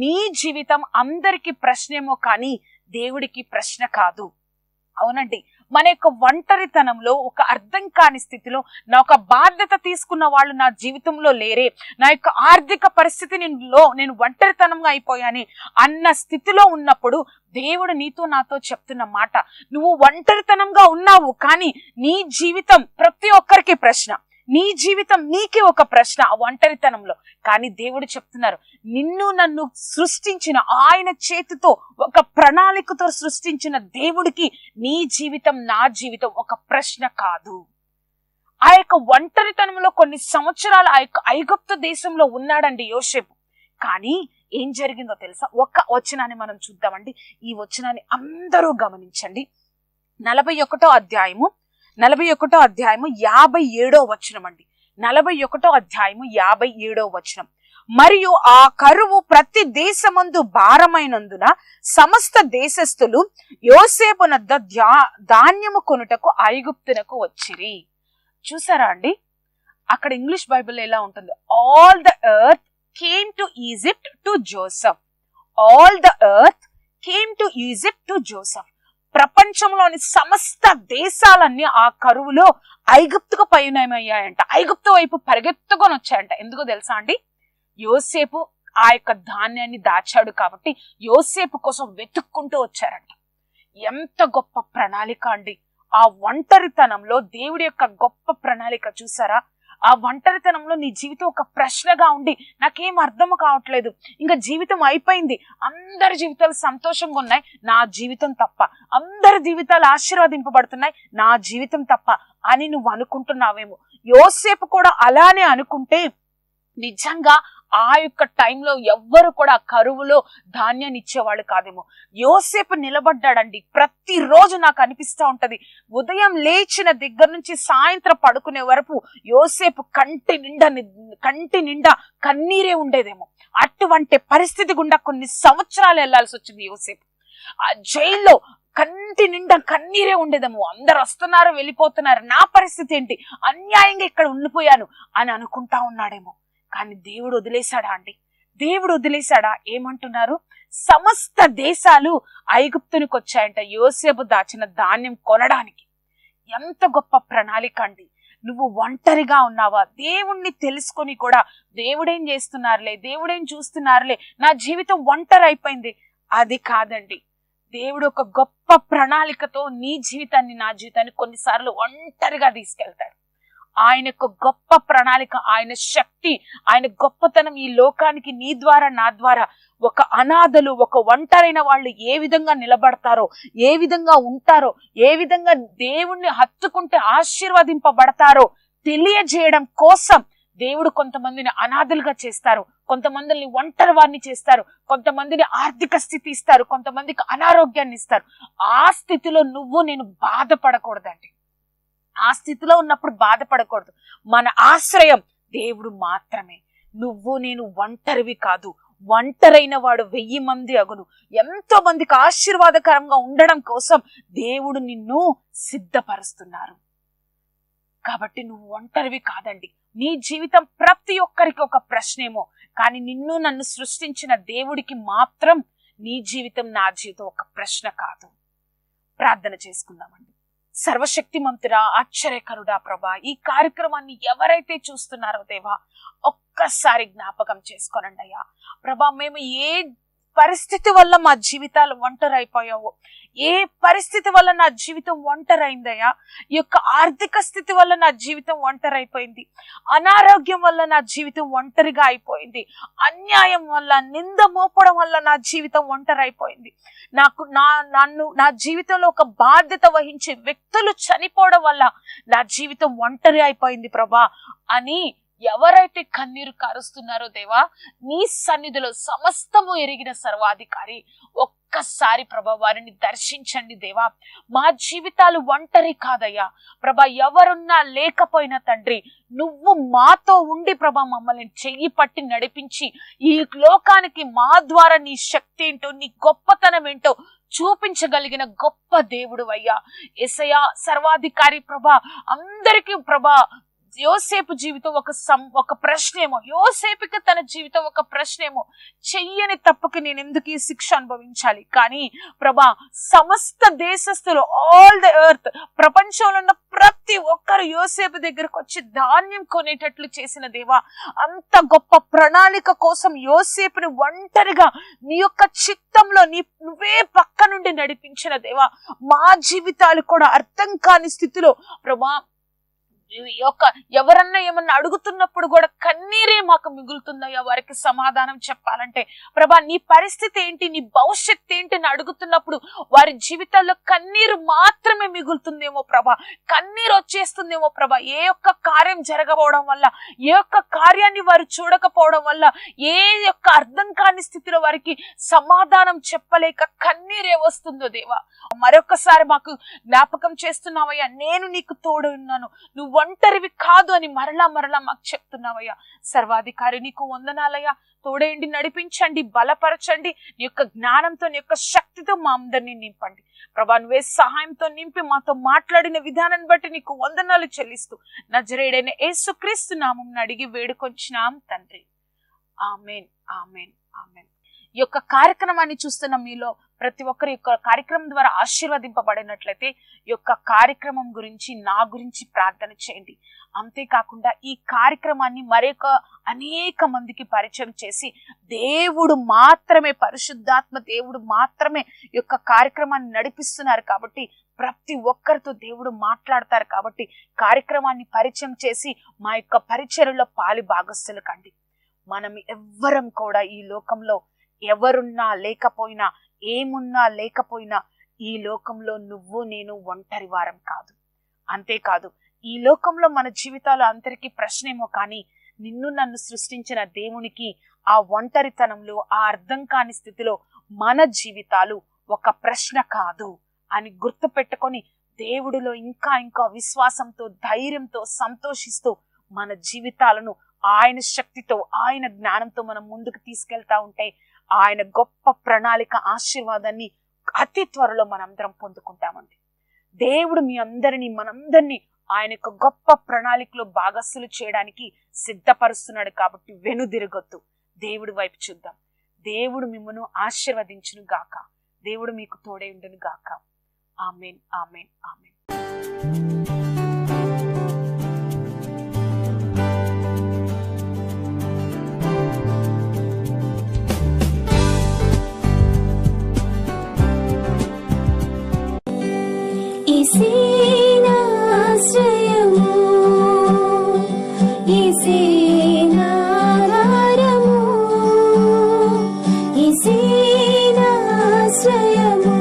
నీ జీవితం అందరికీ ప్రశ్నేమో కానీ దేవుడికి ప్రశ్న కాదు. అవునండి, మన యొక్క ఒంటరితనంలో ఒక అర్థం కాని స్థితిలో నా ఒక బాధ్యత తీసుకున్న వాళ్ళు నా జీవితంలో లేరే, నా యొక్క ఆర్థిక పరిస్థితి నేను ఒంటరితనంగా అయిపోయాని అన్న స్థితిలో ఉన్నప్పుడు దేవుడు నీతో నాతో చెప్తున్న మాట, నువ్వు ఒంటరితనంగా ఉన్నావు కానీ నీ జీవితం ప్రతి ఒక్కరికి ప్రశ్న, నీ జీవితం నీకే ఒక ప్రశ్న ఆ ఒంటరితనంలో. కానీ దేవుడు చెప్తున్నారు, నిన్ను నన్ను సృష్టించిన ఆయన చేతితో ఒక ప్రణాళికతో సృష్టించిన దేవుడికి నీ జీవితం నా జీవితం ఒక ప్రశ్న కాదు. ఆ యొక్క ఒంటరితనంలో కొన్ని సంవత్సరాలు ఆ యొక్క ఐగుప్తు దేశంలో ఉన్నాడండి యోసేపు. కానీ ఏం జరిగిందో తెలుసా? ఒక వచనాన్ని మనం చూద్దామండి. ఈ వచనాన్ని అందరూ గమనించండి. 41వ అధ్యాయము 57వ వచనం అండి. 41వ అధ్యాయము 57వ వచనం. మరియు ఆ కరువు ప్రతి దేశమందు భారమైనందున సమస్త దేశస్థులు యోసేపునద్ద ధాన్యము కొనుటకు ఐగుప్తునకు వచ్చిరి. చూసారా అండి? అక్కడ ఇంగ్లీష్ బైబిల్ ఎలా ఉంటుంది? All the earth came to Egypt to Joseph. All the earth came to Egypt to Joseph. ప్రపంచంలోని సమస్త దేశాలన్నీ ఆ కరువులో ఐగుప్తుకు పయనమయ్యాయంట. ఐగుప్తు వైపు పరిగెత్తుకొని వచ్చాయంట. ఎందుకో తెలుసా అండి? యోసేపు ఆ యొక్క ధాన్యాన్ని దాచాడు కాబట్టి యోసేపు కోసం వెతుక్కుంటూ వచ్చారంట. ఎంత గొప్ప ప్రణాళిక అండి! ఆ ఒంటరితనంలో దేవుడి యొక్క గొప్ప ప్రణాళిక చూసారా? ఆ ఒంటరితనంలో నీ జీవితం ఒక ప్రశ్నగా ఉండి, నాకేం అర్థం కావట్లేదు, ఇంకా జీవితం అయిపోయింది, అందరి జీవితాలు సంతోషంగా ఉన్నాయి, నా జీవితం తప్ప, అందరి జీవితాలు ఆశీర్వదింపబడుతున్నాయి, నా జీవితం తప్ప అని నువ్వు అనుకుంటున్నావేమో. యోసేపు కూడా అలానే అనుకుంటే నిజంగా ఆ యొక్క టైంలో ఎవ్వరు కూడా కరువులో ధాన్యాన్ని ఇచ్చేవాళ్ళు కాదేమో. యోసేపు నిలబడ్డాడండి. ప్రతిరోజు నాకు అనిపిస్తూ ఉంటది, ఉదయం లేచిన దగ్గర నుంచి సాయంత్రం పడుకునే వరకు యోసేపు కంటి నిండా కన్నీరే ఉండేదేమో. అటువంటి పరిస్థితి గుండా కొన్ని సంవత్సరాలు వెళ్లాల్సి వచ్చింది యోసేపు. ఆ జైల్లో కంటి నిండా కన్నీరే ఉండేదేమో. అందరు వస్తున్నారు, వెళ్ళిపోతున్నారు, నా పరిస్థితి ఏంటి, అన్యాయంగా ఇక్కడ ఉండిపోయాను అని అనుకుంటా ఉన్నాడేమో. కానీ దేవుడు వదిలేశాడా అండి? దేవుడు వదిలేశాడా? ఏమంటున్నారు? సమస్త దేశాలు ఐగుప్తునికి వచ్చాయంట యోసేపు దాచిన ధాన్యం కొనడానికి. ఎంత గొప్ప ప్రణాళిక అండి! నువ్వు ఒంటరిగా ఉన్నావా? దేవుణ్ణి తెలుసుకొని కూడా దేవుడేం చేస్తున్నారులే, దేవుడేం చూస్తున్నారులే, నా జీవితం ఒంటరి అయిపోయింది, అది కాదండి. దేవుడు ఒక గొప్ప ప్రణాళికతో నీ జీవితాన్ని, నా జీవితాన్ని కొన్నిసార్లు ఒంటరిగా తీసుకెళ్తాడు. ఆయన యొక్క గొప్ప ప్రణాళిక, ఆయన శక్తి, ఆయన గొప్పతనం ఈ లోకానికి నీ ద్వారా, నా ద్వారా ఒక అనాథలు, ఒక ఒంటరైన వాళ్ళు ఏ విధంగా నిలబడతారో, ఏ విధంగా ఉంటారో, ఏ విధంగా దేవుణ్ణి హత్తుకుంటే ఆశీర్వదింపబడతారో తెలియజేయడం కోసం దేవుడు కొంతమందిని అనాథలుగా చేస్తారు, కొంతమందిని ఒంటరి వారిని చేస్తారు, కొంతమందిని ఆర్థిక స్థితి ఇస్తారు, కొంతమందికి అనారోగ్యాన్ని ఇస్తారు. ఆ స్థితిలో నువ్వు నేను బాధపడకూడదండి. ఆ స్థితిలో ఉన్నప్పుడు బాధపడకూడదు. మన ఆశ్రయం దేవుడు మాత్రమే. నువ్వు నేను ఒంటరివి కాదు. ఒంటరైన వాడు 1000 మంది అగును. ఎంతో మందికి ఆశీర్వాదకరంగా ఉండడం కోసం దేవుడు నిన్ను సిద్ధపరుస్తున్నారు. కాబట్టి నువ్వు ఒంటరివి కాదండి. నీ జీవితం ప్రతి ఒక్కరికి ఒక ప్రశ్నేమో, కానీ నిన్ను నన్ను సృష్టించిన దేవుడికి మాత్రం నీ జీవితం, నా జీవితం ఒక ప్రశ్న కాదు. ప్రార్థన చేసుకుందామండి. సర్వశక్తిమంతుడా, ఆశ్చర్యకరుడా ప్రభా, ఈ కార్యక్రమాన్ని ఎవరైతే చూస్తున్నారో దేవా, ఒక్కసారి జ్ఞాపకం చేసుకోనండి అయ్యా. ప్రభా, మేము ఏ పరిస్థితి వల్ల మా జీవితాలు ఒంటరైపోయావో, ఏ పరిస్థితి వల్ల నా జీవితం ఒంటరైందయ్యా, ఈ యొక్క ఆర్థిక స్థితి వల్ల నా జీవితం ఒంటరైపోయింది, అనారోగ్యం వల్ల నా జీవితం ఒంటరిగా అయిపోయింది, అన్యాయం వల్ల, నింద మోపడం వల్ల నా జీవితం ఒంటరైపోయింది, నా జీవితంలో ఒక బాధ్యత వహించే వ్యక్తులు చనిపోవడం వల్ల నా జీవితం ఒంటరి అయిపోయింది ప్రభా అని ఎవరైతే కన్నీరు కారుస్తున్నారో దేవా, నీ సన్నిధిలో సమస్తము ఎరిగిన సర్వాధికారి, ఒక్కసారి ప్రభా వారిని దర్శించండి దేవా. మా జీవితాలు ఒంటరి కాదయ్యా ప్రభా, ఎవరున్నా లేకపోయినా తండ్రి, నువ్వు మాతో ఉండి ప్రభా మమ్మల్ని చెయ్యి పట్టి నడిపించి ఈ లోకానికి మా ద్వారా నీ శక్తి ఏంటో, నీ గొప్పతనం ఏంటో చూపించగలిగిన గొప్ప దేవుడు అయ్యా. యేసయ్యా, సర్వాధికారి ప్రభా, అందరికీ ప్రభా యోసేపు జీవితం ఒక ప్రశ్నేమో, యోసేపుకి తన జీవితం ఒక ప్రశ్నేమో, చెయ్యని తప్పుకి నేను ఎందుకు ఈ శిక్ష అనుభవించాలి? కానీ ప్రభా, సమస్త దేశస్తులు, ఆల్ ద ఎర్త్, ప్రపంచంలో ఉన్న ప్రతి ఒక్కరు యోసేపు దగ్గరకు వచ్చి ధాన్యం కొనేటట్లు చేసిన దేవా, అంత గొప్ప ప్రణాళిక కోసం యోసేపుని ఒంటరిగా నీ యొక్క చిత్తంలో నువ్వే పక్క నుండి నడిపించిన దేవా, మా జీవితాలు కూడా అర్థం కాని స్థితిలో ప్రభా, ఎవరన్నా ఏమన్నా అడుగుతున్నప్పుడు కూడా కన్నీరే మాకు మిగులుతుందయ్యా వారికి సమాధానం చెప్పాలంటే. ప్రభా, నీ పరిస్థితి ఏంటి, నీ భవిష్యత్తు ఏంటి అని అడుగుతున్నప్పుడు వారి జీవితాల్లో కన్నీరు మాత్రమే మిగులుతుందేమో ప్రభా, కన్నీరు వచ్చేస్తుందేమో ప్రభా. ఏ ఒక్క కార్యం జరగకపోవడం వల్ల, ఏ ఒక్క కార్యాన్ని వారు చూడకపోవడం వల్ల, ఏ యొక్క అర్థం కాని స్థితిలో వారికి సమాధానం చెప్పలేక కన్నీరే వస్తుందో దేవా, మరొకసారి మాకు జ్ఞాపకం చేస్తున్నావయ్యా, నేను నీకు తోడు ఉన్నాను, నువ్వు ఒంటరివి కాదు అని మరలా మాకు చెప్తున్నావయ్యా. సర్వాధికారి నీకు వందనాలయ్యా. తోడేండి, నడిపించండి, బలపరచండి, నీ యొక్క జ్ఞానంతో, నీ యొక్క శక్తితో మా అందరినీ నింపండి ప్రభా. నువ్వే సహాయంతో నింపి మాతో మాట్లాడిన విధానాన్ని బట్టి నీకు వందనాలు చెల్లిస్తూ నజరేయుడైన యేసుక్రీస్తు నామమున అడిగి వేడుకొంచున్నాం తండ్రి. ఆమేన్, ఆమేన్, ఆమేన్. ఈ యొక్క కార్యక్రమాన్ని చూస్తున్న మీలో ప్రతి ఒక్కరి యొక్క కార్యక్రమం ద్వారా ఆశీర్వదింపబడినట్లయితే ఈ యొక్క కార్యక్రమం గురించి, నా గురించి ప్రార్థన చేయండి. అంతేకాకుండా ఈ కార్యక్రమాన్ని మరొక అనేక మందికి పరిచయం చేసి, దేవుడు మాత్రమే, పరిశుద్ధాత్మ దేవుడు మాత్రమే ఈ యొక్క కార్యక్రమాన్ని నడిపిస్తున్నారు కాబట్టి, ప్రతి ఒక్కరితో దేవుడు మాట్లాడతారు కాబట్టి కార్యక్రమాన్ని పరిచయం చేసి మా యొక్క పరిచర్యలో పాలి భాగస్థులు కండి. మనం ఎవ్వరం కూడా ఈ లోకంలో ఎవరున్నా లేకపోయినా, ఏమున్నా లేకపోయినా, ఈ లోకంలో నువ్వు నేను ఒంటరి వారం కాదు. అంతేకాదు, ఈ లోకంలో మన జీవితాలు అందరికీ ప్రశ్నేమో కానీ నిన్ను నన్ను సృష్టించిన దేవునికి ఆ ఒంటరితనంలో, ఆ అర్థం కాని స్థితిలో మన జీవితాలు ఒక ప్రశ్న కాదు అని గుర్తు పెట్టుకొని దేవుడిలో ఇంకా ఇంకా విశ్వాసంతో, ధైర్యంతో, సంతోషిస్తూ మన జీవితాలను ఆయన శక్తితో, ఆయన జ్ఞానంతో మనం ముందుకు తీసుకెళ్తా ఉంటే ఆయన గొప్ప ప్రణాళిక, ఆశీర్వాదాన్ని అతి త్వరలో మనందరం పొందుకుంటామండి. దేవుడు మీ అందరినీ, మనందరినీ ఆయన యొక్క గొప్ప ప్రణాళికలో భాగస్సులు చేయడానికి సిద్ధపరుస్తున్నాడు కాబట్టి వెనుదిరగొద్దు, దేవుడి వైపు చూద్దాం. దేవుడు మిమ్మల్ని ఆశీర్వదించును గాక. దేవుడు మీకు తోడై ఉండును గాక. ఆమేన్, ఆమేన్, ఆమేన్. ఈశీనాశ్రయము